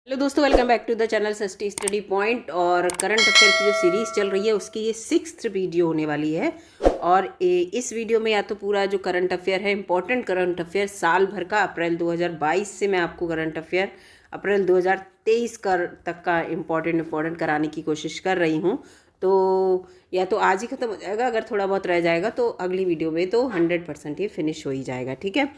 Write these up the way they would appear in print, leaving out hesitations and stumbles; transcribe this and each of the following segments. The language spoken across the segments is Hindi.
हेलो दोस्तों, welcome back to the channel सस्ती स्टडी पॉइंट। और करंट अफेयर की जो सीरीज़ चल रही है उसकी ये 6th वीडियो होने वाली है। और इस वीडियो में या तो पूरा जो करंट अफेयर है, इंपॉर्टेंट करंट अफेयर साल भर का, अप्रैल 2022 से मैं आपको करंट अफेयर अप्रैल 2023 तक का इम्पॉर्टेंट कराने की कोशिश कर रही हूँ। तो या तो आज ही ख़त्म हो जाएगा, अगर थोड़ा बहुत रह जाएगा तो अगली वीडियो में तो 100% ये फिनिश हो ही जाएगा। ठीक है,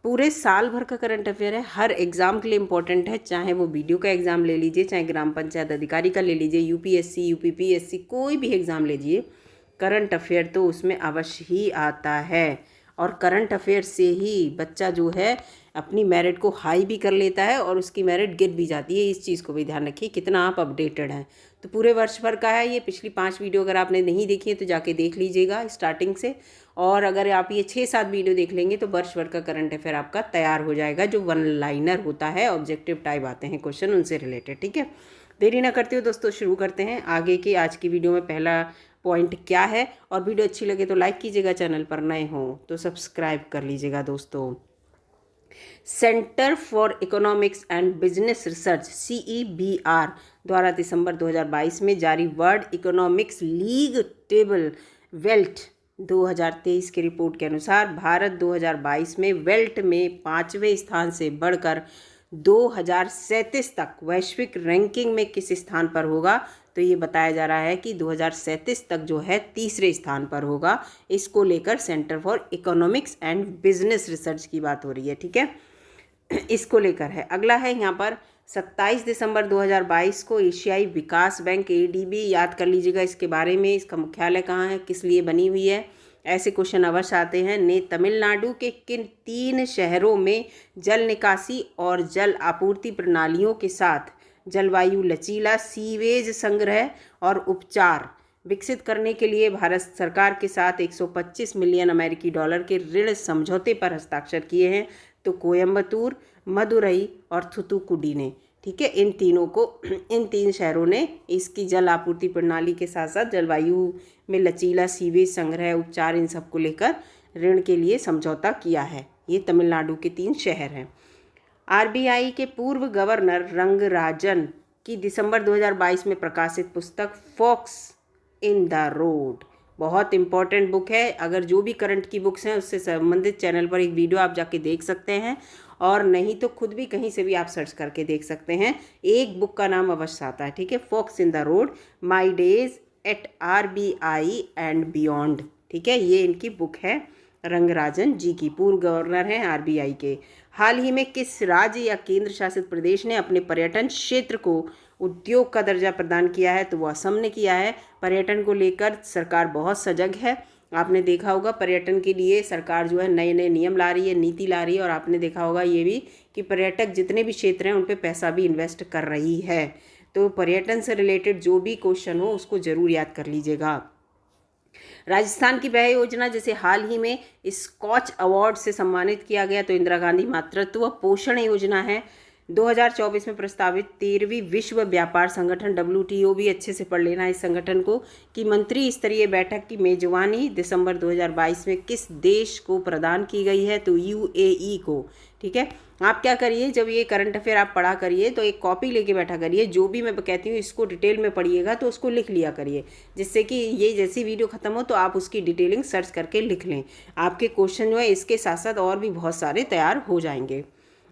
पूरे साल भर का करंट अफेयर है, हर एग्ज़ाम के लिए इम्पोर्टेंट है। चाहे वो बीडीओ का एग्ज़ाम ले लीजिए, चाहे ग्राम पंचायत अधिकारी का ले लीजिए, यूपीएससी यूपीपीएससी कोई भी एग्ज़ाम ले लीजिए, करंट अफेयर तो उसमें अवश्य ही आता है। और करंट अफेयर से ही बच्चा जो है अपनी मेरिट को हाई भी कर लेता है और उसकी मेरिट गिर भी जाती है। इस चीज़ को भी ध्यान रखिए कितना आप अपडेटेड हैं। तो पूरे वर्ष भर का है ये। पिछली 5 वीडियो अगर आपने नहीं देखी है तो जाके देख लीजिएगा स्टार्टिंग से। और अगर आप ये 6-7 वीडियो देख लेंगे तो वर्ष भर का करंट अफेयर आपका तैयार हो जाएगा। जो वन लाइनर होता है, ऑब्जेक्टिव टाइप आते हैं क्वेश्चन, उनसे रिलेटेड। ठीक है, देरी ना करते हो दोस्तों, शुरू करते हैं आगे की। आज की वीडियो में पहला पॉइंट क्या है, और वीडियो अच्छी लगे तो लाइक कीजिएगा, चैनल पर नए हो तो सब्सक्राइब कर लीजिएगा दोस्तों। Centre for economics and business research CEBR द्वारा दिसंबर 2022 में जारी world economics league table belt 2023 की रिपोर्ट के अनुसार भारत 2022 में वेल्ट में 5वें स्थान से बढ़कर 2037 तक वैश्विक रैंकिंग में किस स्थान पर होगा। तो ये बताया जा रहा है कि 2037 तक जो है 3रे स्थान पर होगा। इसको लेकर centre for economics and business research की बात हो रही है। ठीक है, इसको लेकर है। अगला है यहाँ पर 27 दिसंबर 2022 को एशियाई विकास बैंक ADB, याद कर लीजिएगा इसके बारे में, इसका मुख्यालय कहाँ है, किस लिए बनी हुई है, ऐसे क्वेश्चन अवश्य आते हैं, ने तमिलनाडु के किन 3 शहरों में जल निकासी और जल आपूर्ति प्रणालियों के साथ जलवायु लचीला सीवेज संग्रह और उपचार विकसित करने के लिए भारत सरकार के साथ 125 मिलियन अमेरिकी डॉलर के ऋण समझौते पर हस्ताक्षर किए हैं। तो कोयम्बतूर, मदुरई और थुथुकुडी ने। ठीक है, इन 3 शहरों ने इसकी जल आपूर्ति प्रणाली के साथ साथ जलवायु में लचीला सीवेज संग्रह, उपचार, इन सब को लेकर ऋण के लिए समझौता किया है। ये तमिलनाडु के 3 शहर हैं। RBI के पूर्व गवर्नर रंगराजन की दिसंबर 2022 में प्रकाशित पुस्तक फॉक्स इन द रोड बहुत इंपॉर्टेंट बुक है। अगर जो भी करंट की बुक्स हैं उससे संबंधित चैनल पर एक वीडियो आप जाके देख सकते हैं, और नहीं तो खुद भी कहीं से भी आप सर्च करके देख सकते हैं। एक बुक का नाम अवश्य आता है। ठीक है, फॉक्स in the road, my days at RBI and beyond. ठीक है, ये इनकी बुक है, रंगराजन जी की, पूर्व गवर्नर हैं RBI के। हाल ही में किस राज्य या केंद्र शासित प्रदेश ने अपने पर्यटन क्षेत्र को उद्योग का दर्जा प्रदान किया है? तो वो असम ने किया है। पर्यटन को लेकर सरकार बहुत सजग है। आपने देखा होगा पर्यटन के लिए सरकार जो है नए नए नियम ला रही है, नीति ला रही है। और आपने देखा होगा ये भी कि पर्यटक जितने भी क्षेत्र हैं उन पे पैसा भी इन्वेस्ट कर रही है। तो पर्यटन से रिलेटेड जो भी क्वेश्चन हो उसको ज़रूर याद कर लीजिएगा। राजस्थान की वह योजना जिसे हाल ही में स्कॉच अवार्ड से सम्मानित किया गया तो इंदिरा गांधी मातृत्व पोषण योजना है। 2024 में प्रस्तावित 13वीं विश्व व्यापार संगठन WTO भी अच्छे से पढ़ लेना इस संगठन को, कि मंत्री स्तरीय बैठक की मेजबानी दिसंबर 2022 में किस देश को प्रदान की गई है? तो UAE को। ठीक है, आप क्या करिए, जब ये करंट अफेयर आप पढ़ा करिए तो एक कॉपी लेके बैठा करिए, जो भी मैं कहती हूँ इसको डिटेल में पढ़िएगा तो उसको लिख लिया करिए, जिससे कि ये जैसी वीडियो खत्म हो तो आप उसकी डिटेलिंग सर्च करके लिख लें। आपके क्वेश्चन जो है इसके साथ साथ और भी बहुत सारे तैयार हो जाएंगे।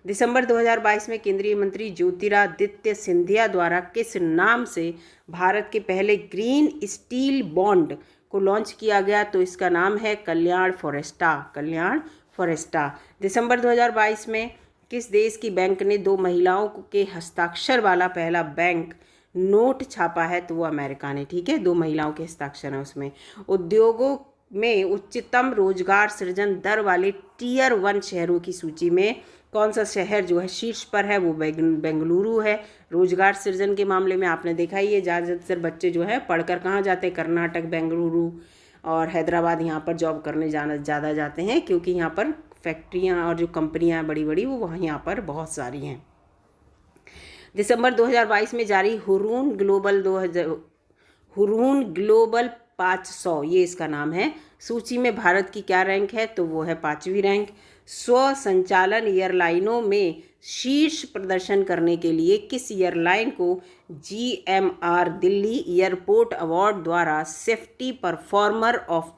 दिसंबर 2022 में केंद्रीय मंत्री ज्योतिरादित्य सिंधिया द्वारा किस नाम से भारत के पहले ग्रीन स्टील बॉन्ड को लॉन्च किया गया? तो इसका नाम है कल्याण फॉरेस्टा। कल्याण फॉरेस्टा। दिसंबर 2022 में किस देश की बैंक ने 2 महिलाओं के हस्ताक्षर वाला पहला बैंक नोट छापा है? तो वो अमेरिका ने। ठीक है, 2 महिलाओं के हस्ताक्षर हैं उसमें। उद्योगों में उच्चतम रोजगार सृजन दर वाले Tier 1 शहरों की सूची में कौन सा शहर जो है शीर्ष पर है? वो बेंगलुरु है। रोजगार सृजन के मामले में आपने देखा ही है, ज़्यादातर बच्चे जो है पढ़कर कहाँ जाते हैं? कर्नाटक, बेंगलुरु और हैदराबाद, यहाँ पर जॉब करने ज़्यादा जाते हैं, क्योंकि यहाँ पर फैक्ट्रियाँ और जो कंपनियाँ हैं बड़ी बड़ी वो वहाँ यहाँ पर बहुत सारी हैं। दिसंबर 2022 में जारी हुरून ग्लोबल 500, ये इसका नाम है, सूची में भारत की क्या रैंक है? तो वो है 5वीं रैंक। स्व संचालन एयरलाइनों में शीर्ष प्रदर्शन करने के लिए किस एयरलाइन को GMR दिल्ली एयरपोर्ट अवार्ड द्वारा safety performer of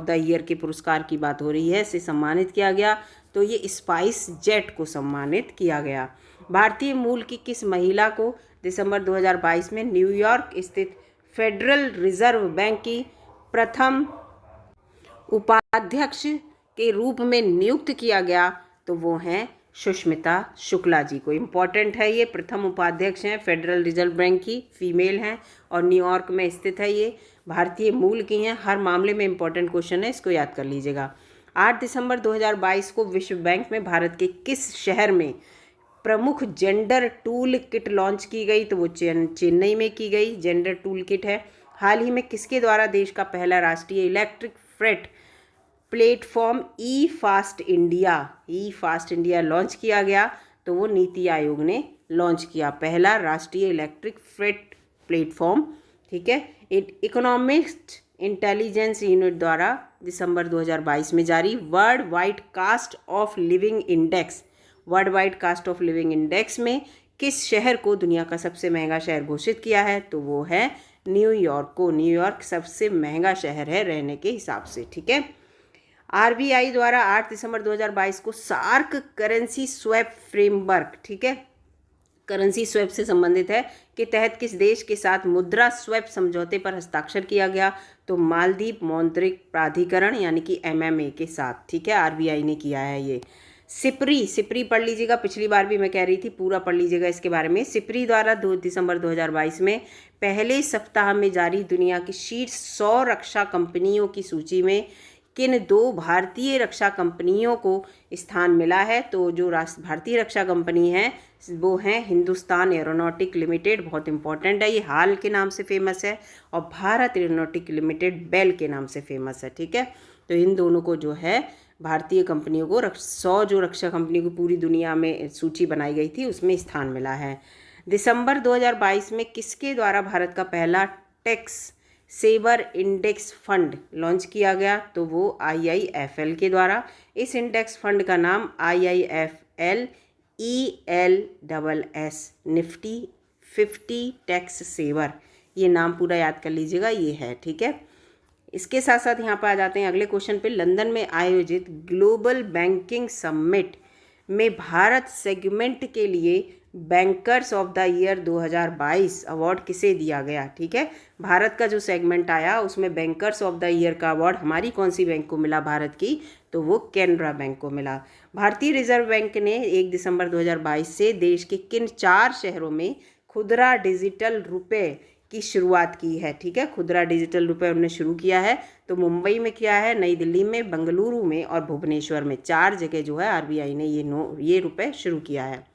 the year के पुरस्कार की बात हो रही है, से सम्मानित किया गया? तो ये स्पाइस जेट को सम्मानित किया गया। भारतीय मूल की किस महिला को दिसंबर 2022 में न्यूयॉर्क स्थित फेडरल रिजर्व बैंक की प्रथम उपाध्यक्ष के रूप में नियुक्त किया गया? तो वो हैं सुष्मिता शुक्ला जी को। इम्पॉर्टेंट है ये, प्रथम उपाध्यक्ष हैं फेडरल रिजर्व बैंक की, फीमेल हैं और न्यूयॉर्क में स्थित है। ये भारतीय मूल की हैं। हर मामले में इम्पॉर्टेंट क्वेश्चन है, इसको याद कर लीजिएगा। 8 दिसंबर 2022 को विश्व बैंक में भारत के किस शहर में प्रमुख जेंडर टूल किट लॉन्च की गई? तो वो चेन्नई में की गई जेंडर टूल किट है। हाल ही में किसके द्वारा देश का पहला राष्ट्रीय इलेक्ट्रिक फ्रेट प्लेटफॉर्म ई फास्ट इंडिया लॉन्च किया गया? तो वो नीति आयोग ने लॉन्च किया पहला राष्ट्रीय इलेक्ट्रिक फ्रेट प्लेटफॉर्म। ठीक है। इकोनॉमिस्ट इंटेलिजेंस यूनिट द्वारा दिसंबर 2022 में जारी world wide cost of living index में किस शहर को दुनिया का सबसे महंगा शहर घोषित किया है? तो वो है न्यूयॉर्क को। न्यूयॉर्क सबसे महंगा शहर है रहने के हिसाब से। ठीक है। RBI द्वारा 8 दिसंबर 2022 को सार्क करेंसी स्वैप फ्रेमवर्क, ठीक है, करेंसी स्वैप से संबंधित है, के तहत किस देश के साथ मुद्रा स्वैप समझौते पर हस्ताक्षर किया गया? तो मालदीव मौद्रिक प्राधिकरण यानी कि MMA के साथ। ठीक है, RBI ने किया है ये। सिप्री पढ़ लीजिएगा, पिछली बार भी मैं कह रही थी, पूरा पढ़ लीजिएगा इसके बारे में। सिप्री द्वारा 2 दिसंबर 2022 में पहले सप्ताह में जारी दुनिया की शीर्ष 100 रक्षा कंपनियों की सूची में किन 2 भारतीय रक्षा कंपनियों को स्थान मिला है? तो जो भारतीय रक्षा कंपनी है वो हैं हिंदुस्तान एरोनॉटिक लिमिटेड, बहुत इंपॉर्टेंट है ये, हाल के नाम से फेमस है, और भारत एरोनॉटिक लिमिटेड बेल के नाम से फेमस है। ठीक है, तो इन दोनों को जो है भारतीय कंपनियों को 100 जो रक्षा कंपनियों की पूरी दुनिया में सूची बनाई गई थी उसमें स्थान मिला है। दिसंबर 2022 में किसके द्वारा भारत का पहला tax saver index fund launch किया गया? तो वो IIFL के द्वारा। इस इंडेक्स फंड का नाम IIFL ELSS Nifty 50 tax saver, ये नाम पूरा याद कर लीजिएगा, ये है। ठीक है, इसके साथ साथ यहाँ पर आ जाते हैं अगले क्वेश्चन पे। लंदन में आयोजित ग्लोबल बैंकिंग समिट में भारत सेगमेंट के लिए bankers of the year 2022 award किसे दिया गया? ठीक है, भारत का जो सेगमेंट आया उसमें बैंकर्स ऑफ द ईयर का अवार्ड हमारी कौन सी बैंक को मिला भारत की? तो वो कैनरा बैंक को मिला। भारतीय रिजर्व बैंक ने 1 दिसंबर 2022 से देश के किन 4 शहरों में खुदरा डिजिटल रुपए की शुरुआत की है? ठीक है, खुदरा डिजिटल रुपए उन्होंने शुरू किया है। तो मुंबई में किया है, नई दिल्ली में, बेंगलुरु में और भुवनेश्वर में, 4 जगह जो है RBI ने ये रुपए शुरू किया है।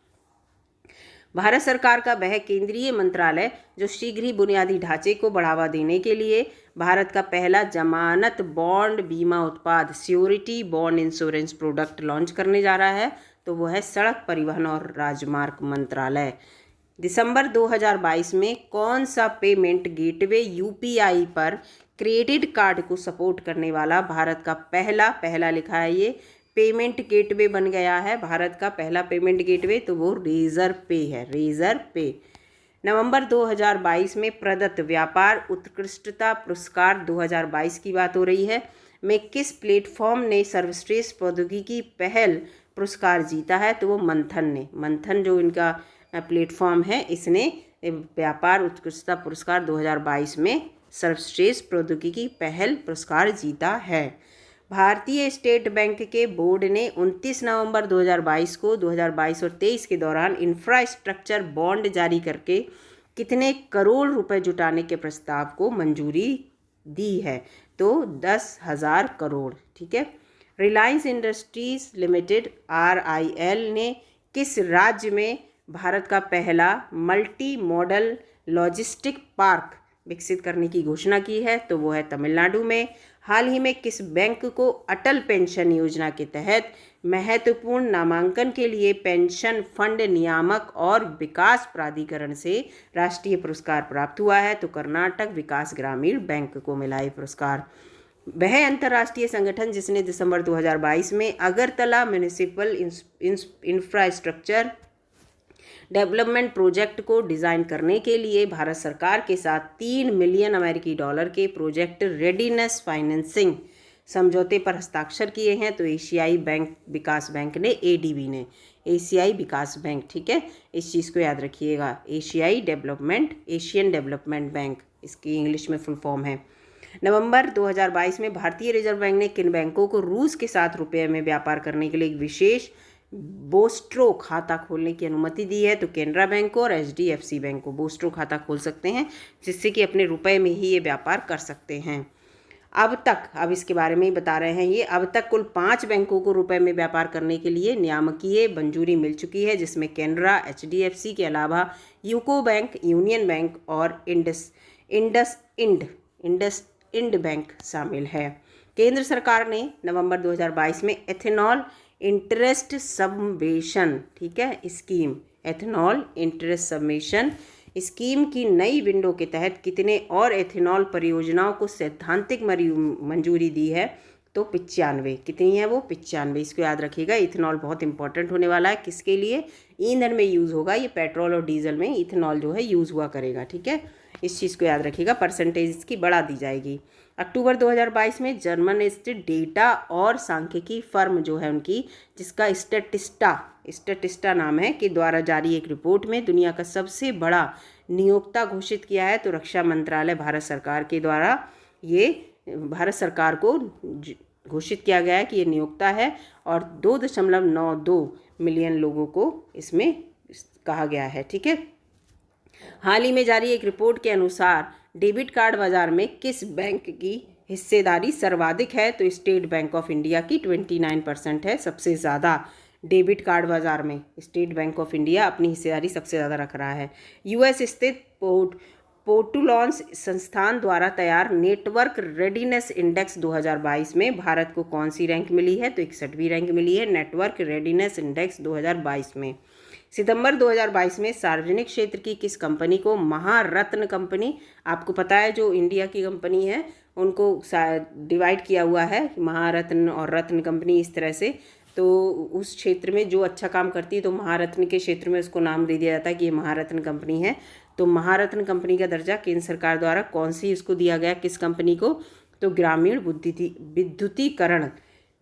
भारत सरकार का वह केंद्रीय मंत्रालय जो शीघ्र ही बुनियादी ढांचे को बढ़ावा देने के लिए भारत का पहला जमानत बॉन्ड बीमा उत्पाद surety bond insurance product launch करने जा रहा है? तो वो है सड़क परिवहन और राजमार्ग मंत्रालय। दिसंबर 2022 में कौन सा पेमेंट गेटवे UPI पर क्रेडिट कार्ड को सपोर्ट करने वाला भारत का पहला लिखा है ये पेमेंट गेटवे बन गया है? भारत का पहला पेमेंट गेटवे तो वो रेजर पे है, रेजर पे। नवंबर 2022 में प्रदत्त व्यापार उत्कृष्टता पुरस्कार 2022 की बात हो रही है, में किस प्लेटफॉर्म ने सर्वश्रेष्ठ प्रौद्योगिकी पहल पुरस्कार जीता है? तो वो मंथन जो इनका प्लेटफॉर्म है, इसने व्यापार उत्कृष्टता पुरस्कार 2022 में सर्वश्रेष्ठ प्रौद्योगिकी पहल पुरस्कार जीता है। भारतीय स्टेट बैंक के बोर्ड ने 29 नवंबर 2022 को 2022 और 23 के दौरान इंफ्रास्ट्रक्चर बॉन्ड जारी करके कितने करोड़ रुपए जुटाने के प्रस्ताव को मंजूरी दी है? तो 10,000 करोड़। ठीक है, रिलायंस इंडस्ट्रीज लिमिटेड RIL ने किस राज्य में भारत का पहला मल्टी मॉडल लॉजिस्टिक पार्क विकसित करने की घोषणा की है? तो वो है तमिलनाडु में। हाल ही में किस बैंक को अटल पेंशन योजना के तहत महत्वपूर्ण नामांकन के लिए पेंशन फंड नियामक और विकास प्राधिकरण से राष्ट्रीय पुरस्कार प्राप्त हुआ है? तो कर्नाटक विकास ग्रामीण बैंक को मिला ये पुरस्कार। वह अंतर्राष्ट्रीय संगठन जिसने दिसंबर 2022 में Agartala municipal infrastructure development project को डिज़ाइन करने के लिए भारत सरकार के साथ 3 मिलियन अमेरिकी डॉलर के प्रोजेक्ट रेडीनेस फाइनेंसिंग समझौते पर हस्ताक्षर किए हैं। तो एशियाई बैंक विकास बैंक ने, एडीबी ने, एशियाई विकास बैंक, ठीक है, इस चीज़ को याद रखिएगा, एशियन डेवलपमेंट बैंक इसकी इंग्लिश में फुल फॉर्म है। नवंबर 2022 में भारतीय रिजर्व बैंक ने किन बैंकों को रूस के साथ रुपये में व्यापार करने के लिए एक विशेष बोस्ट्रो खाता खोलने की अनुमति दी है? तो केनरा बैंक को और एचडीएफसी बैंक को बोस्ट्रो खाता खोल सकते हैं, जिससे कि अपने रुपए में ही ये व्यापार कर सकते हैं। अब इसके बारे में ही बता रहे हैं ये, अब तक कुल 5 बैंकों को रुपए में व्यापार करने के लिए नियामकीय मंजूरी मिल चुकी है, जिसमें केनरा, एचडीएफसी के अलावा यूको बैंक, यूनियन बैंक और इंड बैंक शामिल है। केंद्र सरकार ने नवंबर 2022 में एथेनॉल इंटरेस्ट सबवेशन, ठीक है, स्कीम, एथेनॉल इंटरेस्ट सबवेशन स्कीम की नई विंडो के तहत कितने और एथेनॉल परियोजनाओं को सैद्धांतिक मंजूरी दी है? तो 95। कितनी है वो? 95। इसको याद रखिएगा, इथेनॉल बहुत इंपॉर्टेंट होने वाला है। किसके लिए? ईंधन में यूज़ होगा, ये पेट्रोल और डीजल में इथेनॉल जो है यूज़ हुआ करेगा, ठीक है, इस चीज़ को याद रखिएगा। परसेंटेज इसकी बढ़ा दी जाएगी। अक्टूबर 2022 में जर्मन स्थित डेटा और सांख्यिकी फर्म जो है उनकी, जिसका स्टेटिस्टा नाम है, के द्वारा जारी एक रिपोर्ट में दुनिया का सबसे बड़ा नियोक्ता घोषित किया है। तो रक्षा मंत्रालय भारत सरकार के द्वारा ये भारत सरकार को घोषित किया गया है कि ये नियोक्ता है और 2.92 मिलियन लोगों को इसमें कहा गया है, ठीक है। हाल ही में जारी एक रिपोर्ट के अनुसार डेबिट कार्ड बाजार में किस बैंक की हिस्सेदारी सर्वाधिक है? तो स्टेट बैंक ऑफ इंडिया की 29% है, सबसे ज़्यादा डेबिट कार्ड बाजार में स्टेट बैंक ऑफ इंडिया अपनी हिस्सेदारी सबसे ज़्यादा रख रहा है। यूएस स्थित पोर्टुलॉन्स संस्थान द्वारा तैयार नेटवर्क रेडीनेस इंडेक्स 2022 में भारत को कौन सी रैंक मिली है? तो 61वीं रैंक मिली है नेटवर्क रेडीनेस इंडेक्स 2022 में। सितंबर 2022 में सार्वजनिक क्षेत्र की किस कंपनी को महारत्न कंपनी, आपको पता है जो इंडिया की कंपनी है उनको डिवाइड किया हुआ है, महारत्न और रत्न कंपनी, इस तरह से। तो उस क्षेत्र में जो अच्छा काम करती है तो महारत्न के क्षेत्र में उसको नाम दे दिया जाता है कि ये महारत्न कंपनी है। तो महारत्न कंपनी का दर्जा केंद्र सरकार द्वारा कौन सी उसको दिया गया, किस कंपनी को? तो ग्रामीण विद्युतीकरण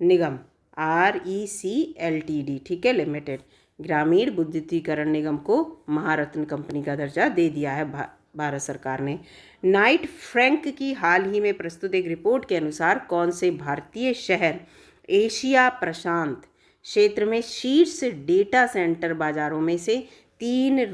निगम, REC Ltd, ठीक है, लिमिटेड, ग्रामीण विद्युतीकरण निगम को महारत्न कंपनी का दर्जा दे दिया है भारत सरकार ने। नाइट फ्रैंक की हाल ही में प्रस्तुत एक रिपोर्ट के अनुसार कौन से भारतीय शहर एशिया प्रशांत क्षेत्र में शीर्ष डेटा सेंटर बाजारों में से तीन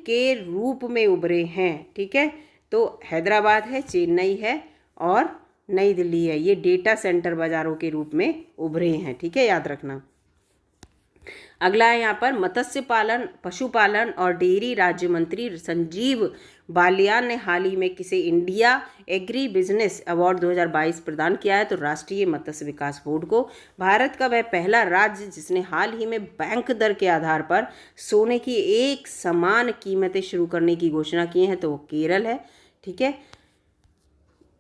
के रूप में उभरे हैं, ठीक है। तो हैदराबाद है, चेन्नई है और नई दिल्ली है, ये डेटा सेंटर बाजारों के रूप में उभरे हैं, ठीक है, याद रखना। अगला है यहाँ पर मत्स्य पालन, पशुपालन और डेयरी राज्य मंत्री संजीव बालियान ने हाल ही में किसे इंडिया एग्री बिजनेस अवार्ड 2022 प्रदान किया है? तो राष्ट्रीय मत्स्य विकास बोर्ड को। भारत का वह पहला राज्य जिसने हाल ही में बैंक दर के आधार पर सोने की एक समान कीमतें शुरू करने की घोषणा की है, तो वो केरल है, ठीक है।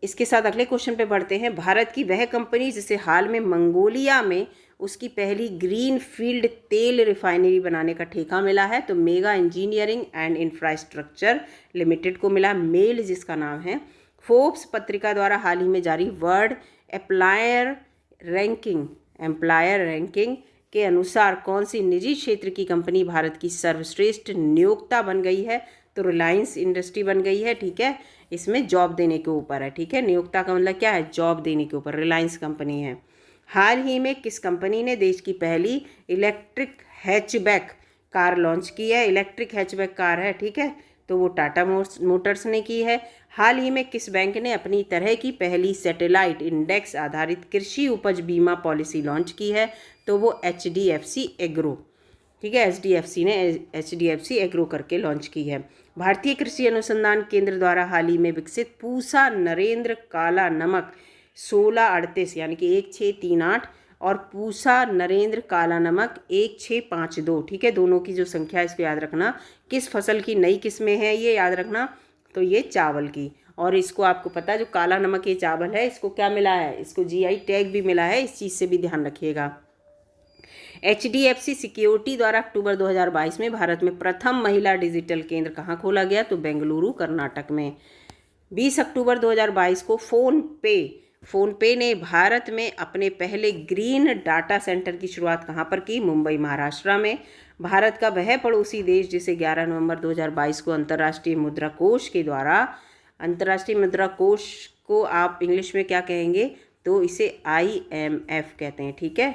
इसके साथ अगले क्वेश्चन पे बढ़ते हैं। भारत की वह कंपनी जिसे हाल में मंगोलिया में उसकी पहली ग्रीन फील्ड तेल रिफाइनरी बनाने का ठेका मिला है, तो mega engineering and infrastructure limited को मिला, मेल जिसका नाम है। फोर्ब्स पत्रिका द्वारा हाल ही में जारी वर्ल्ड एम्प्लॉयर रैंकिंग के अनुसार कौन सी निजी क्षेत्र की कंपनी भारत की सर्वश्रेष्ठ नियोक्ता बन गई है? तो रिलायंस इंडस्ट्री बन गई है, ठीक है। इसमें जॉब देने के ऊपर है, ठीक है, नियोक्ता का मतलब क्या है? जॉब देने के ऊपर, रिलायंस कंपनी है। हाल ही में किस कंपनी ने देश की पहली इलेक्ट्रिक हैचबैक कार लॉन्च की है? इलेक्ट्रिक हैचबैक कार है, ठीक है, तो वो टाटा मोटर्स ने की है। हाल ही में किस बैंक ने अपनी तरह की पहली सैटेलाइट इंडेक्स आधारित कृषि उपज बीमा पॉलिसी लॉन्च की है? तो वो HDFC एग्रो, ठीक है, HDFC ने HDFC एग्रो करके लॉन्च की है। भारतीय कृषि अनुसंधान केंद्र द्वारा हाल ही में विकसित पूसा नरेंद्र काला नमक 1638 यानी कि 1638 और पूसा नरेंद्र काला नमक 1652, ठीक है, दोनों की जो संख्या है इसको याद रखना। किस फसल की नई किस्में हैं ये याद रखना? तो ये चावल की। और इसको आपको पता है जो काला नमक ये चावल है इसको क्या मिला है, इसको जीआई टैग भी मिला है, इस चीज़ से भी ध्यान रखिएगा। HDFC सिक्योरिटी द्वारा अक्टूबर 2022 में भारत में प्रथम महिला डिजिटल केंद्र कहाँ खोला गया, तो बेंगलुरु कर्नाटक में। 20 अक्टूबर 2022 को फ़ोनपे ने भारत में अपने पहले ग्रीन डाटा सेंटर की शुरुआत कहाँ पर की, मुंबई महाराष्ट्र में। भारत का वह पड़ोसी देश जिसे 11 नवंबर 2022 को अंतर्राष्ट्रीय मुद्रा कोष के द्वारा, अंतर्राष्ट्रीय मुद्रा कोष को आप इंग्लिश में क्या कहेंगे, तो इसे IMF कहते हैं, ठीक है।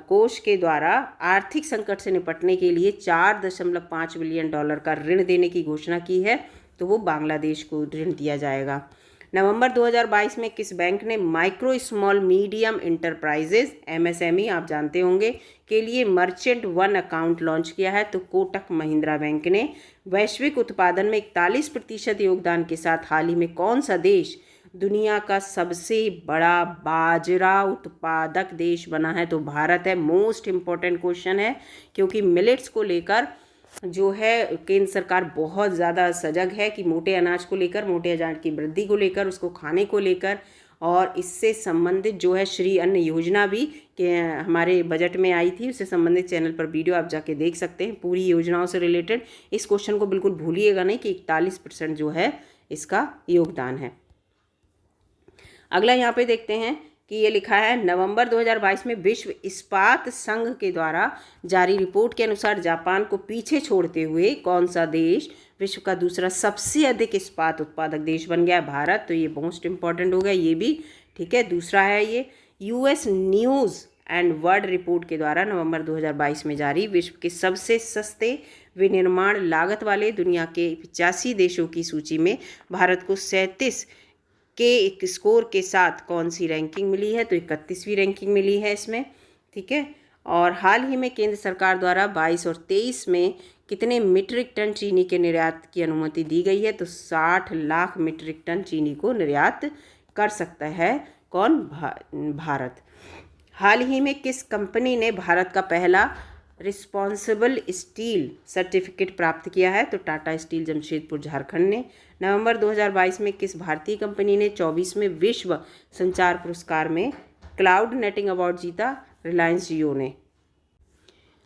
कोष के द्वारा आर्थिक संकट से निपटने के लिए $4.5 बिलियन का ऋण देने की घोषणा की है, तो वो बांग्लादेश को ऋण दिया जाएगा। नवंबर 2022 में किस बैंक ने micro small medium enterprises MSME आप जानते होंगे के लिए मर्चेंट वन अकाउंट लॉन्च किया है, तो कोटक महिंद्रा बैंक ने। वैश्विक उत्पादन में 41% योगदान के साथ हाल ही में कौन सा देश दुनिया का सबसे बड़ा बाजरा उत्पादक देश बना है, तो भारत है। मोस्ट इम्पॉर्टेंट क्वेश्चन है क्योंकि मिलेट्स को लेकर जो है केंद्र सरकार बहुत ज़्यादा सजग है कि मोटे अनाज को लेकर, मोटे अनाज की वृद्धि को लेकर, उसको खाने को लेकर, और इससे संबंधित जो है श्री अन्न योजना भी के हमारे बजट में आई थी, उससे संबंधित चैनल पर वीडियो आप जाके देख सकते हैं पूरी योजनाओं से रिलेटेड। इस क्वेश्चन को बिल्कुल भूलिएगा नहीं कि 41% जो है इसका योगदान है। अगला यहाँ पे देखते हैं कि ये लिखा है नवंबर 2022 में विश्व इस्पात संघ के द्वारा जारी रिपोर्ट के अनुसार जापान को पीछे छोड़ते हुए कौन सा देश विश्व का दूसरा सबसे अधिक इस्पात उत्पादक देश बन गया, भारत। तो ये मोस्ट इम्पॉर्टेंट हो गया ये भी, ठीक है। दूसरा है ये US news and world report के द्वारा नवंबर 2022 में जारी विश्व के सबसे सस्ते विनिर्माण लागत वाले दुनिया के 85 देशों की सूची में भारत को 37 के एक स्कोर के साथ कौन सी रैंकिंग मिली है, तो 31वीं रैंकिंग मिली है इसमें, ठीक है। और हाल ही में केंद्र सरकार द्वारा 22 और 23 में कितने मीट्रिक टन चीनी के निर्यात की अनुमति दी गई है, तो 60 लाख मीट्रिक टन चीनी को निर्यात कर सकता है कौन, भारत। हाल ही में किस कंपनी ने भारत का पहला रिस्पॉन्सिबल स्टील सर्टिफिकेट प्राप्त किया है, तो टाटा स्टील जमशेदपुर झारखंड ने। नवंबर 2022 में किस भारतीय कंपनी ने 24वें विश्व संचार पुरस्कार में क्लाउड नेटिंग अवार्ड जीता, रिलायंस जियो ने।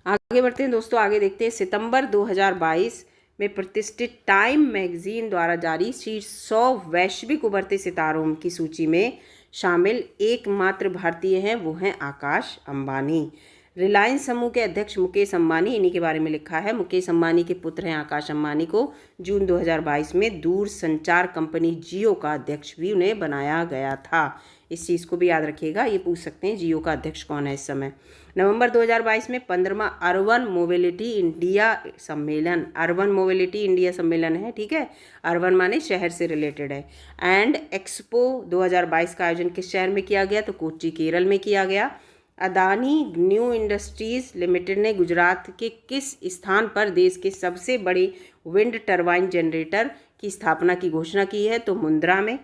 आगे बढ़ते हैं दोस्तों, आगे देखते हैं सितंबर 2022 में प्रतिष्ठित टाइम मैगजीन द्वारा जारी शीर्ष 100 वैश्विक उभरते सितारों की सूची में शामिल एकमात्र भारतीय हैं, वो हैं आकाश अंबानी। रिलायंस समूह के अध्यक्ष मुकेश अंबानी, इन्हीं के बारे में लिखा है। मुकेश अंबानी के पुत्र हैं आकाश अंबानी को जून 2022 में दूरसंचार कंपनी जियो का अध्यक्ष भी उन्हें बनाया गया था। इस चीज़ को भी याद रखिएगा, ये पूछ सकते हैं जियो का अध्यक्ष कौन है इस समय। नवंबर 2022 में 15वां अर्बन मोबिलिटी इंडिया सम्मेलन, अर्बन मोबिलिटी इंडिया सम्मेलन है, ठीक है। अर्बन माने शहर से रिलेटेड है। एंड एक्सपो 2022 का आयोजन किस शहर में किया गया, तो कोच्चि केरल में किया गया। अदानी न्यू इंडस्ट्रीज लिमिटेड ने गुजरात के किस स्थान पर देश के सबसे बड़े विंड टरबाइन जनरेटर की स्थापना की घोषणा की है, तो मुंद्रा में।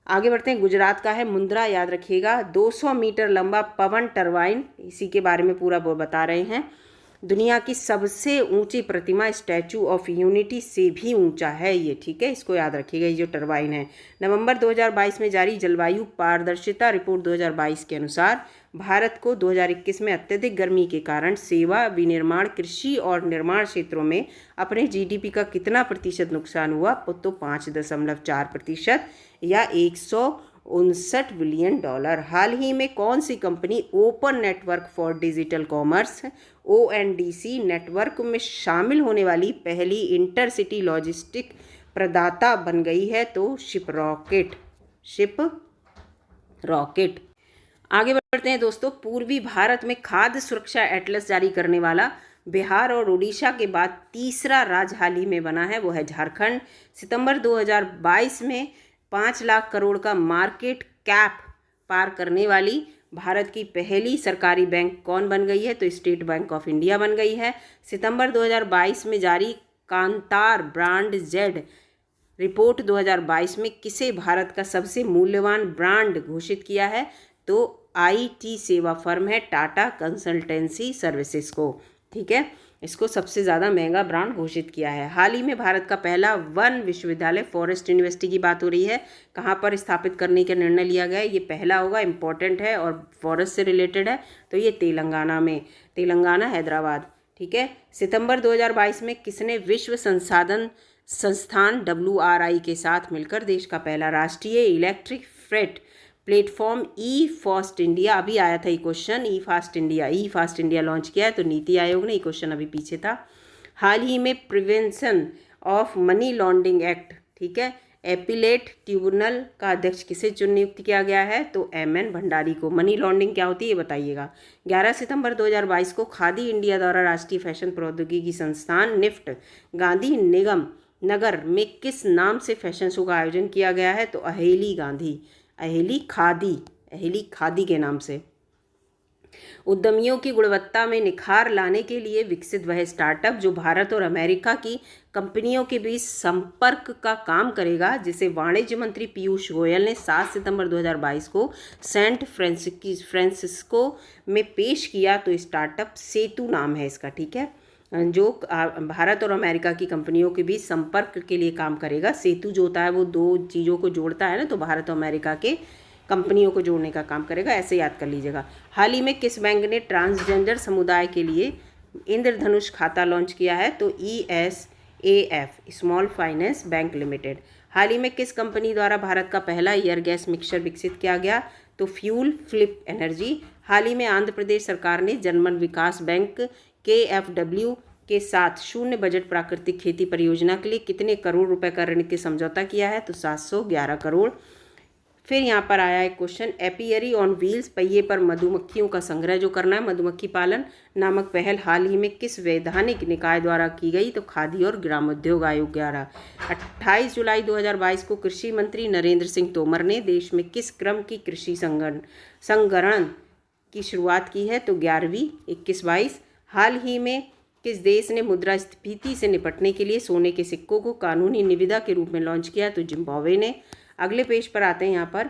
आगे बढ़ते हैं, गुजरात का है मुंद्रा, याद रखिएगा। 200 मीटर लंबा पवन टरबाइन, इसी के बारे में पूरा वो बता रहे हैं। दुनिया की सबसे ऊंची प्रतिमा स्टैचू ऑफ यूनिटी से भी ऊंचा है ये, ठीक है, इसको याद रखिएगा, ये जो टरबाइन है। नवंबर 2022 में जारी जलवायु पारदर्शिता रिपोर्ट 2022 के अनुसार भारत को 2021 में अत्यधिक गर्मी के कारण सेवा, विनिर्माण, कृषि और निर्माण क्षेत्रों में अपने GDP का कितना प्रतिशत नुकसान हुआ, तो 5.4% या 159 बिलियन डॉलर। हाल ही में कौन सी company open network for digital commerce ONDC network में शामिल होने वाली पहली इंटरसिटी लॉजिस्टिक प्रदाता बन गई है, तो शिप रॉकेट। आगे बढ़ते हैं दोस्तों, पूर्वी भारत में खाद्य सुरक्षा एटलस जारी करने वाला बिहार और उड़ीसा के बाद तीसरा राज्य हाल ही में बना है, वो है झारखंड। सितंबर 2022 में 5 लाख करोड़ का मार्केट कैप पार करने वाली भारत की पहली सरकारी बैंक कौन बन गई है, तो स्टेट बैंक ऑफ इंडिया बन गई है। सितंबर 2022 में जारी कांतार ब्रांड जेड रिपोर्ट 2022 में किसे भारत का सबसे मूल्यवान ब्रांड घोषित किया है, तो IT सेवा फर्म है टाटा कंसल्टेंसी सर्विसेज को। ठीक है, इसको सबसे ज़्यादा महंगा ब्रांड घोषित किया है। हाल ही में भारत का पहला वन विश्वविद्यालय फॉरेस्ट यूनिवर्सिटी की बात हो रही है, कहाँ पर स्थापित करने का निर्णय लिया गया है, ये पहला होगा, इम्पोर्टेंट है और फॉरेस्ट से रिलेटेड है, तो ये तेलंगाना में, तेलंगाना हैदराबाद। ठीक है, सितंबर 2022 में किसने विश्व संसाधन संस्थान WRI के साथ मिलकर देश का पहला राष्ट्रीय इलेक्ट्रिक फ्रेट प्लेटफॉर्म ई फास्ट इंडिया, अभी आया था ये क्वेश्चन, ई फास्ट इंडिया लॉन्च किया है, तो नीति आयोग ने, ये क्वेश्चन अभी पीछे था। हाल ही में prevention of money laundering act, ठीक है, एपीलेट ट्रिब्यूनल का अध्यक्ष किसे नियुक्त किया गया है, तो MN भंडारी को। मनी लॉन्ड्रिंग क्या होती है ये बताइएगा। 11 सितंबर 2022 को खादी इंडिया द्वारा राष्ट्रीय फैशन प्रौद्योगिकी संस्थान निफ्ट गांधी निगम नगर में किस नाम से फैशन शो का आयोजन किया गया है, तो अहेली खादी के नाम से। उद्यमियों की गुणवत्ता में निखार लाने के लिए विकसित वह स्टार्टअप जो भारत और अमेरिका की कंपनियों के बीच संपर्क का काम करेगा, जिसे वाणिज्य मंत्री पीयूष गोयल ने 7 सितंबर 2022 को सैन फ्रांसिस्को में पेश किया, तो स्टार्टअप सेतु नाम है इसका। ठीक है, जो भारत और अमेरिका की कंपनियों के बीच संपर्क के लिए काम करेगा। सेतु जो होता है वो दो चीज़ों को जोड़ता है ना, तो भारत और अमेरिका के कंपनियों को जोड़ने का काम करेगा, ऐसे याद कर लीजिएगा। हाल ही में किस बैंक ने ट्रांसजेंडर समुदाय के लिए इंद्रधनुष खाता लॉन्च किया है, तो ESAF small finance bank limited. हाल ही में किस कंपनी द्वारा भारत का पहला एयर गैस मिक्सचर विकसित किया गया, तो फ्यूल फ्लिप एनर्जी। हाल ही में आंध्र प्रदेश सरकार ने जनमन विकास बैंक KFW के साथ शून्य बजट प्राकृतिक खेती परियोजना के लिए कितने करोड़ रुपए का ऋण के समझौता किया है, तो 711 करोड़। फिर यहाँ पर आया एक क्वेश्चन, एपियरी ऑन व्हील्स, पहिए पर मधुमक्खियों का संग्रह जो करना है, मधुमक्खी पालन नामक पहल हाल ही में किस वैधानिक निकाय द्वारा की गई, तो खादी और ग्रामोद्योग आयोग द्वारा। 28 जुलाई 2022 को कृषि मंत्री नरेंद्र सिंह तोमर ने देश में किस क्रम की कृषि संगणना की शुरुआत की है, तो 11वीं 21-22। हाल ही में किस देश ने मुद्रास्फीति से निपटने के लिए सोने के सिक्कों को कानूनी निविदा के रूप में लॉन्च किया, तो जिम्बाब्वे ने। अगले पेज पर आते हैं। यहाँ पर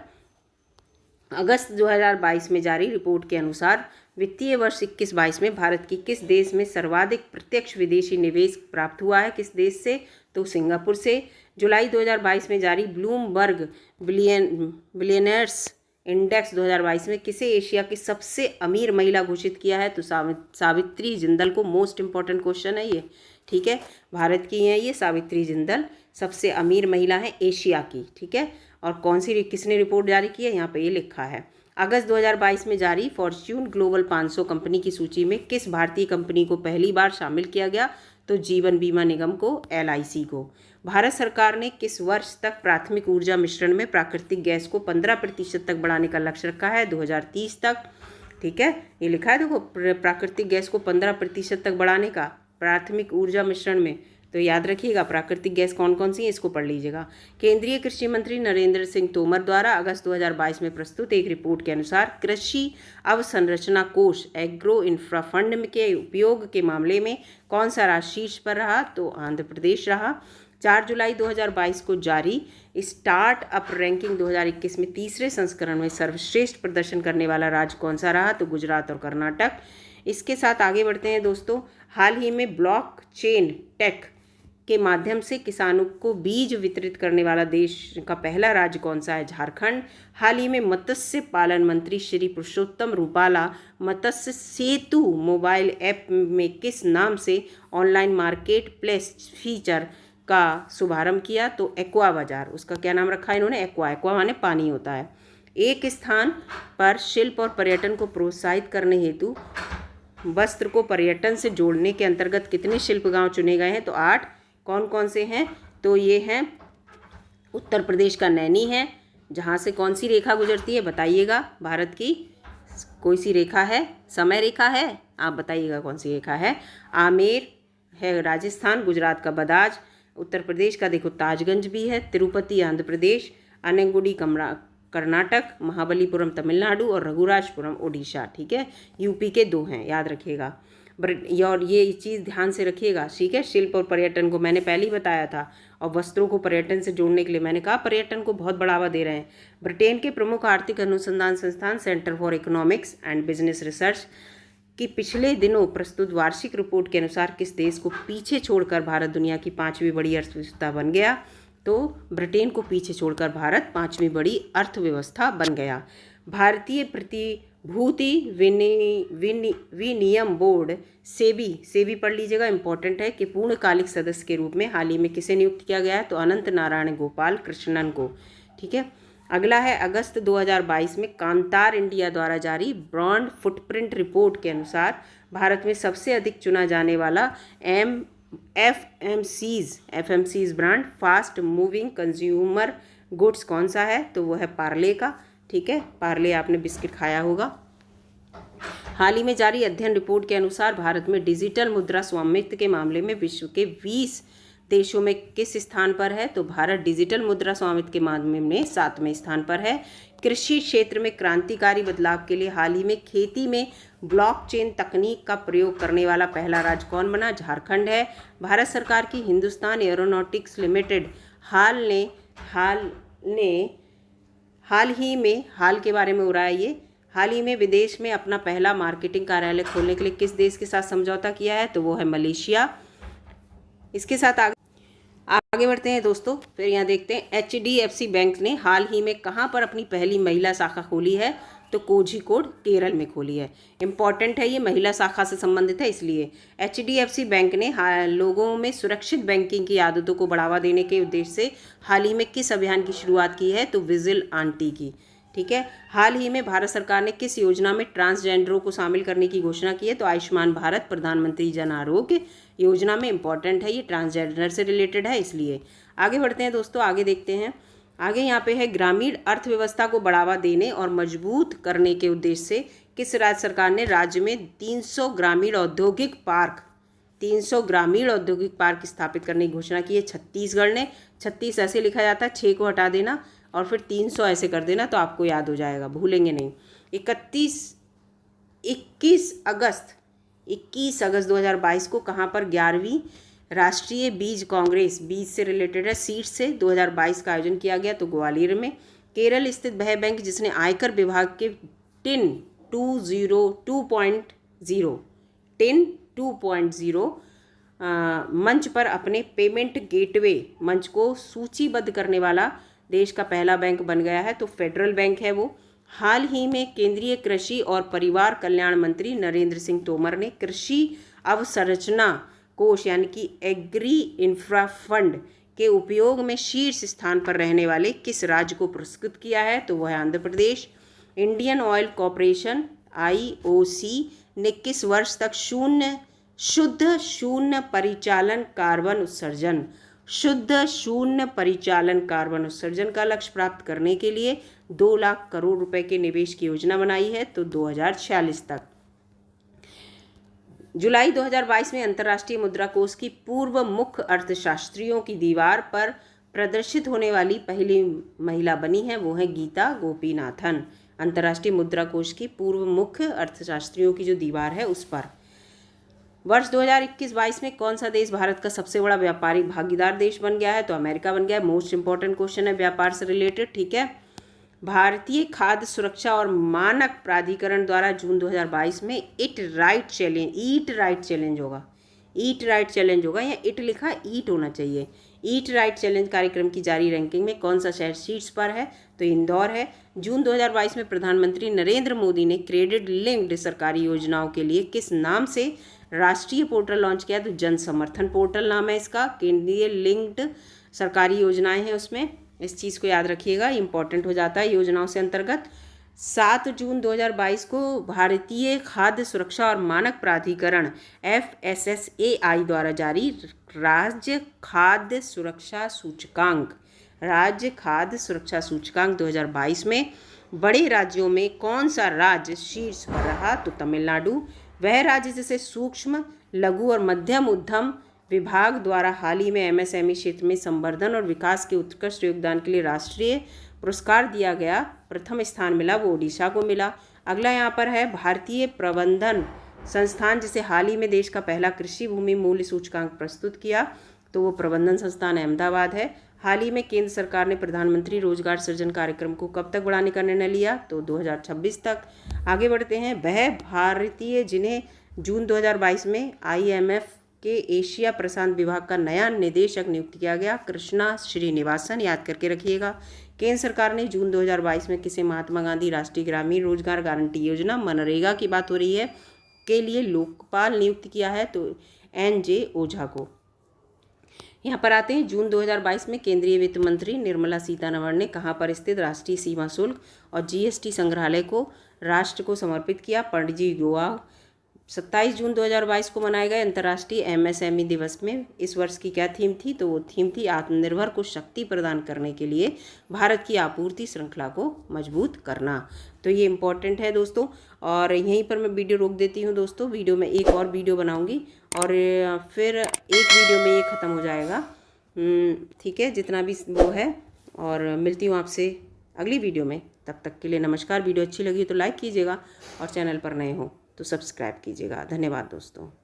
अगस्त 2022 में जारी रिपोर्ट के अनुसार वित्तीय वर्ष 21-22 में भारत की किस देश में सर्वाधिक प्रत्यक्ष विदेशी निवेश प्राप्त हुआ है, किस देश से, तो सिंगापुर से। जुलाई 2022 में जारी ब्लूमबर्ग बिलियनर्स इंडेक्स 2022 में किसे एशिया की सबसे अमीर महिला घोषित किया है, तो सावित्री जिंदल को। मोस्ट इंपॉर्टेंट क्वेश्चन है ये। ठीक है, भारत की है ये सावित्री जिंदल, सबसे अमीर महिला है एशिया की। ठीक है, और कौन सी किसने रिपोर्ट जारी की है, यहाँ पे ये लिखा है। अगस्त 2022 में जारी फॉर्च्यून ग्लोबल 500 कंपनी की सूची में किस भारतीय कंपनी को पहली बार शामिल किया गया, तो जीवन बीमा निगम को, LIC को। भारत सरकार ने किस वर्ष तक प्राथमिक ऊर्जा मिश्रण में प्राकृतिक गैस को 15% तक बढ़ाने का लक्ष्य रखा है, 2030 तक। ठीक है, ये लिखा है देखो, प्राकृतिक गैस को 15% तक बढ़ाने का प्राथमिक ऊर्जा मिश्रण में। तो याद रखिएगा प्राकृतिक गैस कौन कौन सी है, इसको पढ़ लीजिएगा। केंद्रीय कृषि मंत्री नरेंद्र सिंह तोमर द्वारा अगस्त 2022 में प्रस्तुत एक रिपोर्ट के अनुसार कृषि अवसंरचना कोष एग्रो इंफ्रा फंड के उपयोग के मामले में कौन सा राज्य शीर्ष पर रहा, तो आंध्र प्रदेश रहा। 4 जुलाई 2022 को जारी स्टार्ट अप रैंकिंग 2021 में तीसरे संस्करण में सर्वश्रेष्ठ प्रदर्शन करने वाला राज्य कौन सा रहा, तो गुजरात और कर्नाटक। इसके साथ आगे बढ़ते हैं दोस्तों। हाल ही में ब्लॉकचेन टेक के माध्यम से किसानों को बीज वितरित करने वाला देश का पहला राज्य कौन सा है, झारखंड। हाल ही में मत्स्य पालन मंत्री श्री पुरुषोत्तम रूपाला मत्स्य सेतु मोबाइल ऐप में किस नाम से ऑनलाइन मार्केट प्लेस फीचर का शुभारंभ किया, तो एक्वा बाजार, उसका क्या नाम रखा है इन्होंने, एक्वा माने पानी होता है। एक स्थान पर शिल्प और पर्यटन को प्रोत्साहित करने हेतु वस्त्र को पर्यटन से जोड़ने के अंतर्गत कितने शिल्प गांव चुने गए हैं, तो 8। कौन कौन से हैं, तो ये हैं उत्तर प्रदेश का नैनी है, जहाँ से कौन सी रेखा गुजरती है बताइएगा, भारत की कोई सी रेखा है, समय रेखा है, आप बताइएगा कौन सी रेखा है। आमेर है राजस्थान, गुजरात का बदाज, उत्तर प्रदेश का देखो ताजगंज भी है, तिरुपति आंध्र प्रदेश, अनेगुडी कर्नाटक, महाबलीपुरम तमिलनाडु और रघुराजपुरम ओडिशा। ठीक है, यूपी के 2 हैं, याद रखिएगा। और ये चीज़ ध्यान से रखिएगा। ठीक है, शिल्प और पर्यटन को मैंने पहले ही बताया था, और वस्त्रों को पर्यटन से जोड़ने के लिए मैंने कहा पर्यटन को बहुत बढ़ावा दे रहे हैं। ब्रिटेन के प्रमुख आर्थिक अनुसंधान संस्थान centre for economics and business research कि पिछले दिनों प्रस्तुत वार्षिक रिपोर्ट के अनुसार किस देश को पीछे छोड़कर भारत दुनिया की 5वीं बड़ी अर्थव्यवस्था बन गया? तो ब्रिटेन को पीछे छोड़कर भारत 5वीं बड़ी अर्थव्यवस्था बन गया। भारतीय प्रतिभूति विनियम बोर्ड सेबी पढ़ लीजिएगा, इंपॉर्टेंट है, कि पूर्णकालिक सदस्य के रूप में हाल ही में किसे नियुक्त किया गया है? तो अनंत नारायण गोपाल कृष्णन को। ठीक है। अगला है अगस्त 2022 में कांतार इंडिया द्वारा जारी ब्रांड फुटप्रिंट रिपोर्ट के अनुसार भारत में सबसे अधिक चुना जाने वाला FMCG brand fast moving consumer goods कौन सा है? तो वो है पार्ले का। ठीक है, पार्ले आपने बिस्किट खाया होगा। हाल ही में जारी अध्ययन रिपोर्ट के अनुसार भारत में डिजिटल मुद्रा स्वामित्व के मामले में विश्व के 20 देशों में किस स्थान पर है? तो भारत डिजिटल मुद्रा स्वामित्व के मामले में 7वें स्थान पर है। कृषि क्षेत्र में क्रांतिकारी बदलाव के लिए हाल ही में खेती में ब्लॉकचेन तकनीक का प्रयोग करने वाला पहला राज्य कौन बना? झारखंड है। भारत सरकार की हिंदुस्तान एरोनॉटिक्स लिमिटेड हाल के बारे में हो रहा है ये, हाल ही में विदेश में अपना पहला मार्केटिंग कार्यालय खोलने के लिए किस देश के साथ समझौता किया है? तो वो है मलेशिया। इसके साथ आगे बढ़ते हैं दोस्तों। फिर यहाँ देखते हैं HDFC बैंक ने हाल ही में कहाँ पर अपनी पहली महिला शाखा खोली है? तो कोझिकोड केरल में खोली है। इंपॉर्टेंट है, ये महिला शाखा से संबंधित है इसलिए। HDFC बैंक ने लोगों में सुरक्षित बैंकिंग की आदतों को बढ़ावा देने के उद्देश्य से हाल ही में किस अभियान की शुरुआत की है? तो विजिल आंटी की। ठीक है। हाल ही में भारत सरकार ने किस योजना में ट्रांसजेंडरों को शामिल करने की घोषणा की है? तो आयुष्मान भारत प्रधानमंत्री जन आरोग्य योजना में। इंपॉर्टेंट है, ये ट्रांसजेंडर से रिलेटेड है इसलिए। आगे बढ़ते हैं दोस्तों, आगे देखते हैं। आगे यहाँ पे है ग्रामीण अर्थव्यवस्था को बढ़ावा देने और मजबूत करने के उद्देश्य से किस राज्य सरकार ने राज्य में 300 ग्रामीण औद्योगिक पार्क स्थापित करने की घोषणा की है? छत्तीसगढ़ ने। 36 ऐसे लिखा जाता है, 6 को हटा देना और फिर 300 ऐसे कर देना तो आपको याद हो जाएगा, भूलेंगे नहीं। 21 अगस्त 2022 को कहाँ पर 11वीं राष्ट्रीय बीज कांग्रेस, बीज से रिलेटेड है, सीड्स से 2022 का आयोजन किया गया? तो ग्वालियर में। केरल स्थित वह बैंक जिसने आयकर विभाग के टिन 2.0 मंच पर अपने पेमेंट गेटवे मंच को सूचीबद्ध करने वाला देश का पहला बैंक बन गया है? तो फेडरल बैंक है वो। हाल ही में केंद्रीय कृषि और परिवार कल्याण मंत्री नरेंद्र सिंह तोमर ने कृषि अवसंरचना कोष यानी कि एग्री इंफ्रा फंड के उपयोग में शीर्ष स्थान पर रहने वाले किस राज्य को पुरस्कृत किया है? तो वह है Andhra Pradesh. Indian oil corporation IOC ने किस वर्ष तक शुद्ध शून्य परिचालन कार्बन उत्सर्जन का लक्ष्य प्राप्त करने के लिए 2 लाख करोड़ रुपए के निवेश की योजना बनाई है? तो 2046 तक। जुलाई 2022 में अंतर्राष्ट्रीय मुद्रा कोष की पूर्व मुख्य अर्थशास्त्रियों की दीवार पर प्रदर्शित होने वाली पहली महिला बनी है, वो है गीता गोपीनाथन। अंतर्राष्ट्रीय मुद्रा कोष की पूर्व मुख्य अर्थशास्त्रियों की जो दीवार है उस पर। वर्ष 2021-22 में कौन सा देश भारत का सबसे बड़ा व्यापारिक भागीदार देश बन गया है? तो अमेरिका बन गया है। मोस्ट इंपॉर्टेंट क्वेश्चन है व्यापार से रिलेटेड। ठीक है। भारतीय खाद्य सुरक्षा और मानक प्राधिकरण द्वारा जून 2022 में ईट राइट चैलेंज होगा या इट लिखा ईट होना चाहिए। ईट राइट चैलेंज कार्यक्रम की जारी रैंकिंग में कौन सा शहर शीर्ष पर है? तो इंदौर है। जून 2022 में प्रधानमंत्री नरेंद्र मोदी ने क्रेडिट लिंक्ड सरकारी योजनाओं के लिए किस नाम से राष्ट्रीय पोर्टल लॉन्च किया? तो जन समर्थन पोर्टल नाम है इसका। केंद्रीय लिंक्ड सरकारी योजनाएं हैं उसमें, इस चीज़ को याद रखिएगा, इंपॉर्टेंट हो जाता है योजनाओं से अंतर्गत। 7 जून 2022 को भारतीय खाद्य सुरक्षा और मानक प्राधिकरण FSSAI द्वारा जारी राज्य खाद्य सुरक्षा सूचकांक 2022 में बड़े राज्यों में कौन सा राज्य शीर्ष पर रहा? तो तमिलनाडु। वह राज्य जिसे सूक्ष्म लघु और मध्यम उद्यम विभाग द्वारा हाल ही में MSME क्षेत्र में संवर्धन और विकास के उत्कृष्ट योगदान के लिए राष्ट्रीय पुरस्कार दिया गया, प्रथम स्थान मिला, वो ओडिशा को मिला। अगला यहाँ पर है भारतीय प्रबंधन संस्थान जिसे हाल ही में देश का पहला कृषि भूमि मूल्य सूचकांक प्रस्तुत किया, तो वो प्रबंधन संस्थान अहमदाबाद है। हाल ही में केंद्र सरकार ने प्रधानमंत्री रोजगार सृजन कार्यक्रम को कब तक बढ़ाने का निर्णय लिया? तो 2026 तक। आगे बढ़ते हैं। वह भारतीय जिन्हें जून 2022 में IMF के एशिया प्रशांत विभाग का नया निदेशक नियुक्त किया गया, कृष्णा श्रीनिवासन, याद करके रखिएगा। केंद्र सरकार ने जून 2022 में किसे महात्मा गांधी राष्ट्रीय ग्रामीण रोजगार गारंटी योजना मनरेगा की बात हो रही है के लिए लोकपाल नियुक्त किया है, तो NJ ओझा को। यहाँ पर आते हैं। जून 2022 में केंद्रीय वित्त मंत्री निर्मला सीतारमण ने कहाँ पर स्थित राष्ट्रीय सीमा शुल्क और GST संग्रहालय को राष्ट्र को समर्पित किया। पणजी, गोवा। 27 जून 2022 को मनाए गए अंतर्राष्ट्रीय MSME दिवस में इस वर्ष की क्या थीम थी, तो वो थीम थी आत्मनिर्भर को शक्ति प्रदान करने के लिए भारत की आपूर्ति श्रृंखला को मजबूत करना। तो ये इम्पॉर्टेंट है दोस्तों। और यहीं पर मैं वीडियो रोक देती हूँ दोस्तों। वीडियो में एक और वीडियो बनाऊँगी और फिर एक वीडियो में ये ख़त्म हो जाएगा, ठीक है, जितना भी वो है। और मिलती हूँ आपसे अगली वीडियो में। तब तक के लिए नमस्कार। वीडियो अच्छी लगी तो लाइक कीजिएगा और चैनल पर नए हो तो सब्सक्राइब कीजिएगा। धन्यवाद दोस्तों।